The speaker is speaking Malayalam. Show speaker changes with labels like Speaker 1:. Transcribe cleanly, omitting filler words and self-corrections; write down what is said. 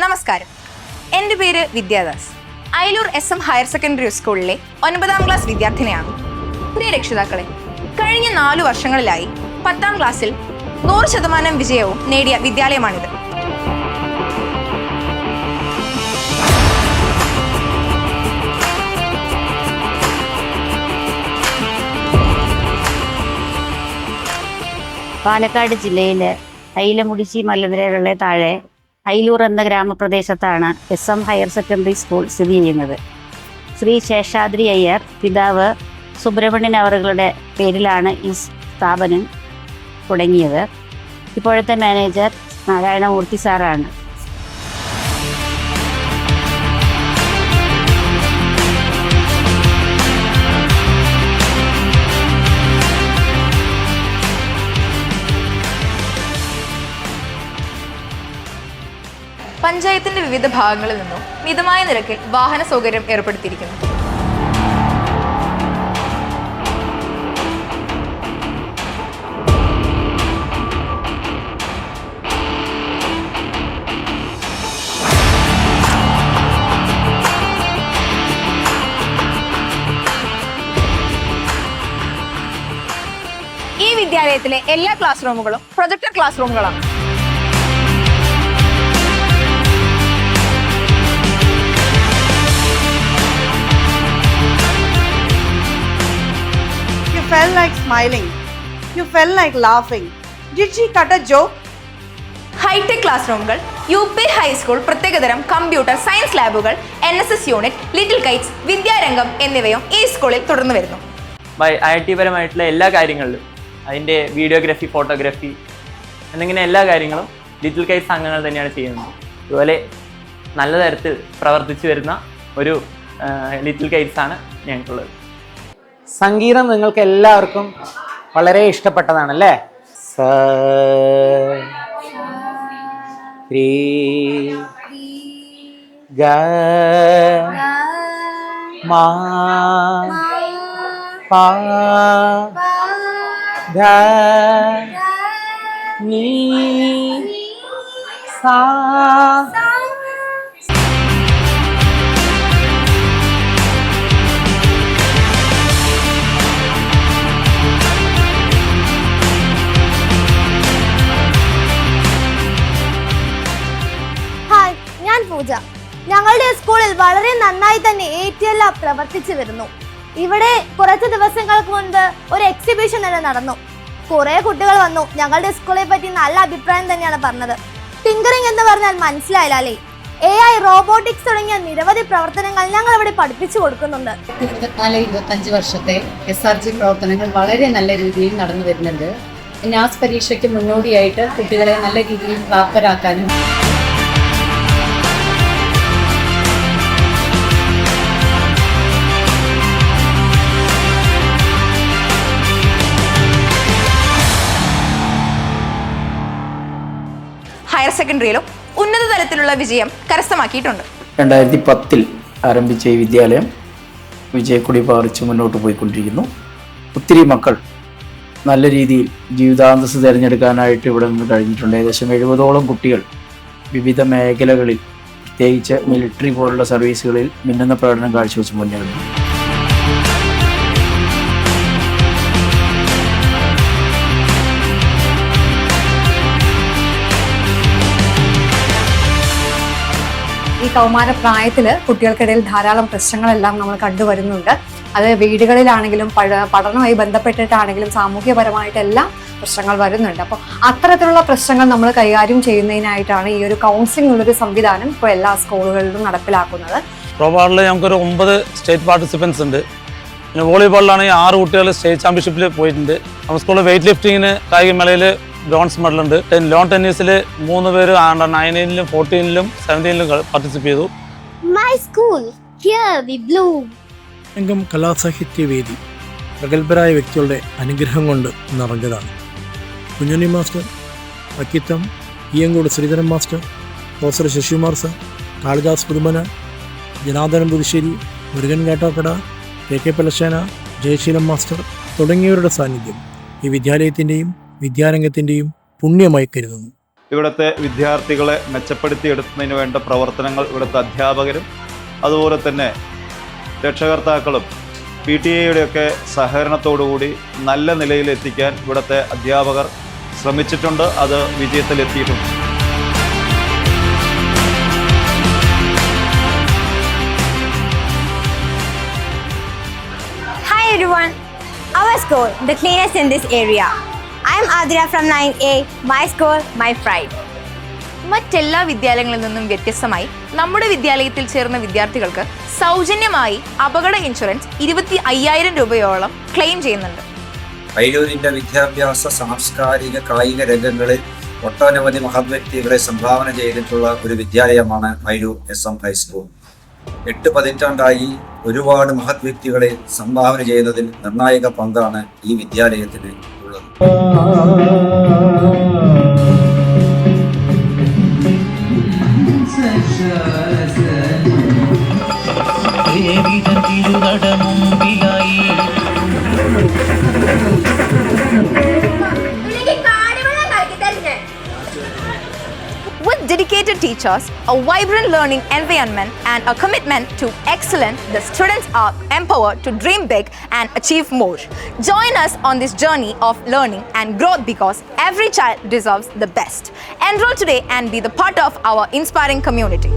Speaker 1: നമസ്കാരം, എൻ്റെ പേര് Vidyadas. Ayilur SM higher secondary സ്കൂളിലെ 9ാം ക്ലാസ് വിദ്യാർത്ഥിനിയാണ്. പ്രിയ രക്ഷിതാക്കളെ, കഴിഞ്ഞ 4 വർഷങ്ങളിലായി 10ാം ക്ലാസ്സിൽ 100% വിജയവും നേടിയ വിദ്യാലയമാണിത്.
Speaker 2: പാലക്കാട് ജില്ലയിലെ അയിലമുടിശി മലനിരകളുടെ താഴെ അയിലൂർ എന്ന ഗ്രാമപ്രദേശത്താണ് SM ഹയർ സെക്കൻഡറി സ്കൂൾ സ്ഥിതി ചെയ്യുന്നത്. ശ്രീ ശേഷാദ്രി അയ്യർ പിതാവ് സുബ്രഹ്മണ്യൻ അവറുകളുടെ പേരിലാണ് ഈ സ്ഥാപനം തുടങ്ങിയത്. ഇപ്പോഴത്തെ മാനേജർ നാരായണമൂർത്തി സാറാണ്.
Speaker 1: പഞ്ചായത്തിന്റെ വിവിധ ഭാഗങ്ങളിൽ നിന്നും മിതമായ നിരക്കിൽ വാഹന സൗകര്യം ഏർപ്പെടുത്തിയിരിക്കുന്നു. ഈ വിദ്യാലയത്തിലെ എല്ലാ ക്ലാസ് റൂമുകളും പ്രൊജക്ടർ ക്ലാസ് റൂമുകളാണ്.
Speaker 3: You felt like smiling. You felt like laughing. Did she cut a joke?
Speaker 1: High tech class റൂമുകൾ, UP ഹൈസ്കൂൾ പ്രത്യേകതരം കമ്പ്യൂട്ടർ സയൻസ് ലാബുകൾ, NSS unit, little kites, Vidyarangam എന്നിവയും ഈ സ്കൂളിൽ തുടർന്നു വരുന്നു.
Speaker 4: IIT പരമായിട്ടുള്ള എല്ലാ കാര്യങ്ങളിലും അതിൻ്റെ വീഡിയോഗ്രാഫി, ഫോട്ടോഗ്രാഫി എന്നിങ്ങനെ എല്ലാ കാര്യങ്ങളും ലിറ്റിൽ കൈറ്റ്സ് അംഗങ്ങൾ തന്നെയാണ് ചെയ്യുന്നത്. അതുപോലെ നല്ല തരത്തിൽ പ്രവർത്തിച്ചു വരുന്ന ഒരു ലിറ്റിൽ കൈറ്റ്സ് ആണ് ഞങ്ങൾക്കുള്ളത്.
Speaker 5: സംഗീതം നിങ്ങൾക്ക് എല്ലാവർക്കും വളരെ ഇഷ്ടപ്പെട്ടതാണല്ലേ? സ രി ഗ മ പ ധ നീ സാ.
Speaker 6: പൂജ. ഞങ്ങളുടെ സ്കൂളിൽ വളരെ നന്നായി തന്നെ ATL പ്രവർത്തിച്ചു വരുന്നു. ഇവിടെ കുറച്ച് ദിവസങ്ങൾക്ക് മുൻപ് ഒരു എക്സിബിഷൻ തന്നെ നടന്നു. കുറെ കുട്ടികൾ വന്നു. ഞങ്ങളുടെ സ്കൂളെ പറ്റി നല്ല അഭിപ്രായം തന്നെയാണ് പറഞ്ഞത്. ടിങ്കറിംഗ് എന്ന് പറഞ്ഞാൽ മനസ്സിലായില്ല അല്ലേ? AI, റോബോട്ടിക്സ് തുടങ്ങിയ നിരവധി പ്രവർത്തനങ്ങൾ ഞങ്ങൾ ഇവിടെ പഠിപ്പിച്ചു കൊടുക്കുന്നുണ്ട്.
Speaker 7: 24-25 വർഷത്തെ SRG പ്രവർത്തനങ്ങൾ വളരെ നല്ല രീതിയിൽ നടന്നു വരുന്നുണ്ട്. NAS പരീക്ഷയ്ക്ക് മുന്നോടിയായിട്ട് കുട്ടികളെ നല്ല രീതിയിൽ പ്രാപ്തരാക്കാനും
Speaker 1: ഹയർ സെക്കൻഡറിയിലും ഉന്നത തലത്തിലുള്ള വിജയം കരസ്ഥമാക്കിയിട്ടുണ്ട്.
Speaker 8: 2010 ആരംഭിച്ച ഈ വിദ്യാലയം വിജയക്കൊടി പാറിച്ച് മുന്നോട്ട് പോയിക്കൊണ്ടിരിക്കുന്നു. ഒത്തിരി മക്കൾ നല്ല രീതിയിൽ ജീവിതാന്തസ് തിരഞ്ഞെടുക്കാനായിട്ട് ഇവിടെ നിന്ന് കഴിഞ്ഞിട്ടുണ്ട്. ഏകദേശം 70ഓളം കുട്ടികൾ വിവിധ മേഖലകളിൽ, പ്രത്യേകിച്ച് മിലിറ്ററി പോലുള്ള സർവീസുകളിൽ മിന്നുന്ന പ്രകടനം കാഴ്ചവെച്ച് മുന്നേറുന്നു.
Speaker 9: ഈ കൗമാര പ്രായത്തിൽ കുട്ടികൾക്കിടയിൽ ധാരാളം പ്രശ്നങ്ങളെല്ലാം നമ്മൾ കണ്ടുവരുന്നുണ്ട്. അത് വീടുകളിലാണെങ്കിലും പഠനവുമായി ബന്ധപ്പെട്ടിട്ടാണെങ്കിലും സാമൂഹ്യപരമായിട്ടെല്ലാം പ്രശ്നങ്ങൾ വരുന്നുണ്ട്. അപ്പോൾ അത്തരത്തിലുള്ള പ്രശ്നങ്ങൾ നമ്മൾ കൈകാര്യം ചെയ്യുന്നതിനായിട്ടാണ് ഈ ഒരു കൗൺസിലിംഗ് ഉള്ളൊരു സംവിധാനം ഇപ്പോൾ എല്ലാ സ്കൂളുകളിലും നടപ്പിലാക്കുന്നത്.
Speaker 10: ത്രോബോളിൽ നമുക്കൊരു 9 സ്റ്റേറ്റ് പാർട്ടിസിപ്പൻസ് ഉണ്ട്. പിന്നെ വോളിബോളിലാണെങ്കിൽ 6 കുട്ടികൾ സ്റ്റേറ്റ് ചാമ്പ്യൻഷിപ്പിൽ പോയിട്ടുണ്ട്. നമ്മുടെ സ്കൂളിൽ വെയിറ്റ് ലിഫ്റ്റിങ്ങിന് കായികമേളയിൽ ബ്രോൺസ് മെഡലുണ്ട്. ലോൺ ടെന്നീസിൽ 3 പേര് അണ്ടർ 19-ലും 14-ലും 17-ലും പാർട്ടിസിപ്പേറ്റ് ചെയ്തു.
Speaker 6: My school, here we bloom.
Speaker 11: രംഗം കലാസാഹിത്യവേദി പ്രഗത്ഭരായ വ്യക്തികളുടെ അനുഗ്രഹം കൊണ്ട് നിറഞ്ഞതാണ്. Kunhunni master, Akkitham, Eyyamkode Sreedharan master, professor Sasikumar sir, Kalidas Puthumana, Janardhanan Puthussery, Murukan Kattakada, KK പലശേന, ജയശീലം മാസ്റ്റർ തുടങ്ങിയവരുടെ സാന്നിധ്യം ഈ വിദ്യാലയത്തിൻ്റെയും വിദ്യാരംഗത്തിൻ്റെയും പുണ്യമായി കരുതുന്നു.
Speaker 12: ഇവിടുത്തെ വിദ്യാർത്ഥികളെ മെച്ചപ്പെടുത്തിയെടുക്കുന്നതിന് വേണ്ട പ്രവർത്തനങ്ങൾ ഇവിടുത്തെ അധ്യാപകരും അതുപോലെ തന്നെ രക്ഷകർത്താക്കളും PTA-യുടെയൊക്കെ സഹകരണത്തോടുകൂടി നല്ല നിലയിലെത്തിക്കാൻ ഇവിടുത്തെ അധ്യാപകർ ശ്രമിച്ചിട്ടുണ്ട്. അത് വിജയത്തിലെത്തിയിട്ടുണ്ട്.
Speaker 6: Hi everyone. Our school, the cleanest in this area. I am Adira from 9A. My school, my pride.
Speaker 1: മറ്റെല്ലാ വിദ്യാലയങ്ങളിൽ നിന്നും വ്യത്യസ്തമായി നമ്മുടെ വിദ്യാലയത്തിൽ ചേർന്ന വിദ്യാർത്ഥികൾക്ക് സൗജന്യമായി അപകട ഇൻഷുറൻസ് 25,000 രൂപയോളം ക്ലെയിം ചെയ്യുന്നുണ്ട്.
Speaker 13: അയിലൂരിന്റെ വിദ്യാഭ്യാസ, സാംസ്കാരിക, കായിക രംഗങ്ങളിൽ ഒട്ടനവധി മഹത് വ്യക്തികളെ സംഭാവന ചെയ്തിട്ടുള്ള ഒരു വിദ്യാലയമാണ് അയിലൂർ SM ഹൈസ്കൂൾ. 8 പതിറ്റാണ്ടായി ഒരുപാട് മഹത് വ്യക്തികളെ സംഭാവന ചെയ്യുന്നതിൽ നിർണായക പങ്കാണ് ഈ വിദ്യാലയത്തിന് ഉള്ളത്.
Speaker 1: With dedicated teachers, a vibrant learning environment, and a commitment to excellence, the students are empowered to dream big and achieve more. Join us on this journey of learning and growth because every child deserves the best. Enroll today and be the part of our inspiring community.